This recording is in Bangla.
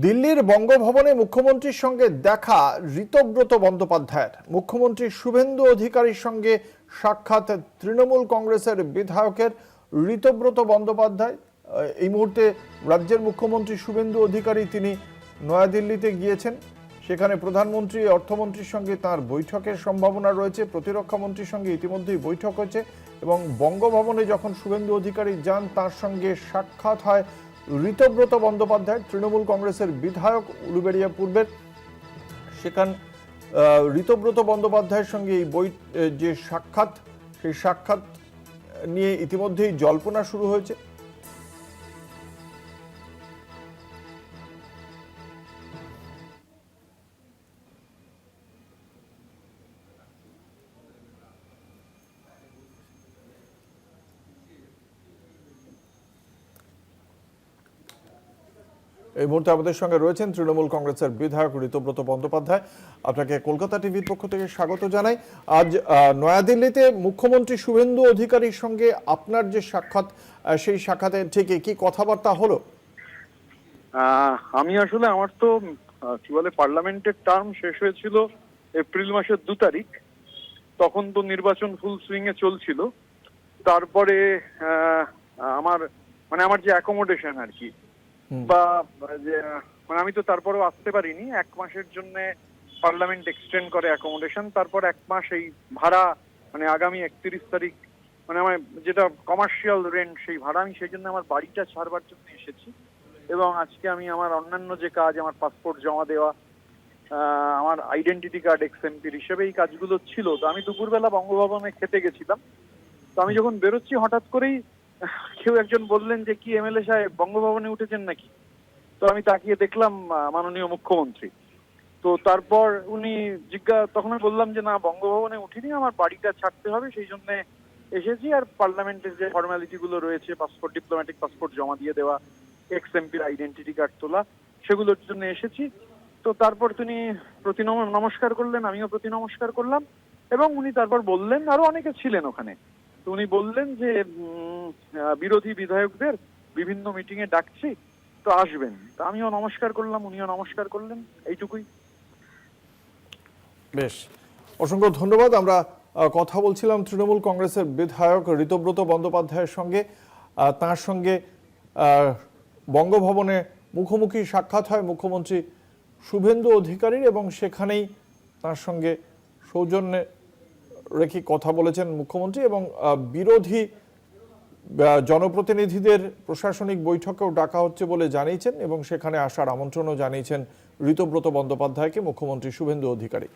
দিল্লির বঙ্গভবনে মুখ্যমন্ত্রীর সঙ্গে দেখা ঋতব্রত বন্দ্যোপাধ্যায়ের। মুখ্যমন্ত্রী শুভেন্দু অধিকারীর সঙ্গে সাক্ষাৎ তৃণমূল কংগ্রেসের বিধায়কের। ঋতব্রত বন্দ্যোপাধ্যায় এই মুহূর্তে রাজ্যের মুখ্যমন্ত্রী শুভেন্দু অধিকারী তিনি নয়াদিল্লিতে গিয়েছেন। সেখানে প্রধানমন্ত্রী অর্থমন্ত্রীর সঙ্গে তার বৈঠকের সম্ভাবনা রয়েছে। প্রতিরক্ষা মন্ত্রীর সঙ্গে ইতিমধ্যেই বৈঠক হয়েছে এবং বঙ্গভবনে যখন শুভেন্দু অধিকারী যান তার সঙ্গে সাক্ষাৎ হয় ঋতব্রত বন্দ্যোপাধ্যায়, তৃণমূল কংগ্রেসের বিধায়ক উলুবেড়িয়া পূর্বের। সেখান ঋতব্রত বন্দ্যোপাধ্যায়ের সঙ্গে এই যে সাক্ষাৎ, সেই সাক্ষাৎ নিয়ে ইতিমধ্যেই জল্পনা শুরু হয়েছে। এই মুহূর্তে আমাদের সঙ্গে রয়েছেন তৃণমূল কংগ্রেসের বিধায়ক ঋতব্রত বন্দ্যোপাধ্যায়। আপনাকে কলকাতা টিভির পক্ষ থেকে স্বাগত জানাই। আজ নয়াদিল্লিতে মুখ্যমন্ত্রী শুভেন্দু অধিকারীর সঙ্গে আপনার যে সাক্ষাৎ, সেই সাক্ষাতে ঠিক কি কথাবার্তা হলো? আমি আসলে আমার তো কি বলে পার্লামেন্টের টার্ম শেষ হয়েছিল এপ্রিল মাসের 2 তারিখ। তখন তো নির্বাচন ফুল সুইং এ চলছিল। তারপরে আমার যে অ্যাকোমোডেশন আর কি, বা যে আমি তো তারপরেও আসতে পারিনি। 1 মাসের জন্য পার্লামেন্ট এক্সটেন্ড করে অ্যাকোমোডেশন। তারপর 1 মাস এই ভাড়া, আগামী 31 তারিখ আমার যেটা কমার্শিয়াল রেন্ট, সেই ভাড়া আমি সেই জন্য আমার বাড়িটা ছাড়বার জন্য এসেছি। এবং আজকে আমি আমার অন্যান্য যে কাজ, আমার পাসপোর্ট জমা দেওয়া, আমার আইডেন্টিটি কার্ড এক্সএমপির হিসেবে এই কাজগুলো ছিল। তো আমি দুপুরবেলা বঙ্গভবনে খেতে গেছিলাম। তো আমি যখন বেরোচ্ছি হঠাৎ করেই কেউ একজন বললেন যে কি এমএলএ সাহেব বঙ্গভবনে উঠেছেন নাকি। তো আমি তাকিয়ে দেখলাম মাননীয় মুখ্যমন্ত্রী। তো তারপর উনি তখন আমি বললাম যে না, বঙ্গভবনে উঠিনি, আমার বাড়িটা ছাড়তে হবে, সেই জন্য এসেছি। আর পার্লামেন্টের যে ফর্মালিটি গুলো রয়েছে, পাসপোর্ট, ডিপ্লোম্যাটিক পাসপোর্ট জমা দিয়ে দেওয়া, এক্সএমপির আইডেন্টিটি কার্ড তোলা, সেগুলোর জন্য এসেছি। তো তারপর তিনি নমস্কার করলেন, আমিও প্রতি নমস্কার করলাম। এবং উনি তারপর বললেন, আরো অনেকে ছিলেন ওখানে, তো উনি বললেন যে বিরোধী বিধায়কদের বিভিন্ন মিটিং এ ডাকছি, তো আসবেন। তো আমিও নমস্কার করলাম, উনিও নমস্কার করলেন, এইটুকুই। বেশ, অসংখ্য ধন্যবাদ। আমরা কথা বলছিলাম তৃণমূল কংগ্রেসের বিধায়ক ঋতব্রত বন্দ্যোপাধ্যায়ের সঙ্গে। তার সঙ্গে বঙ্গভবনে মুখোমুখি সাক্ষাৎ হয় মুখ্যমন্ত্রী শুভেন্দু অধিকারীর এবং সেখানেই তার সঙ্গে সৌজন্যে রেখে কথা বলেছেন মুখ্যমন্ত্রী। এবং বিরোধী জনপ্রতিনিধিদের প্রশাসনিক বৈঠকেও ডাকা হচ্ছে বলে জানিয়েছেন এবং সেখানে আসার আমন্ত্রণও জানিয়েছেন ঋতব্রত বন্দ্যোপাধ্যায়কে মুখ্যমন্ত্রী শুভেন্দু অধিকারী।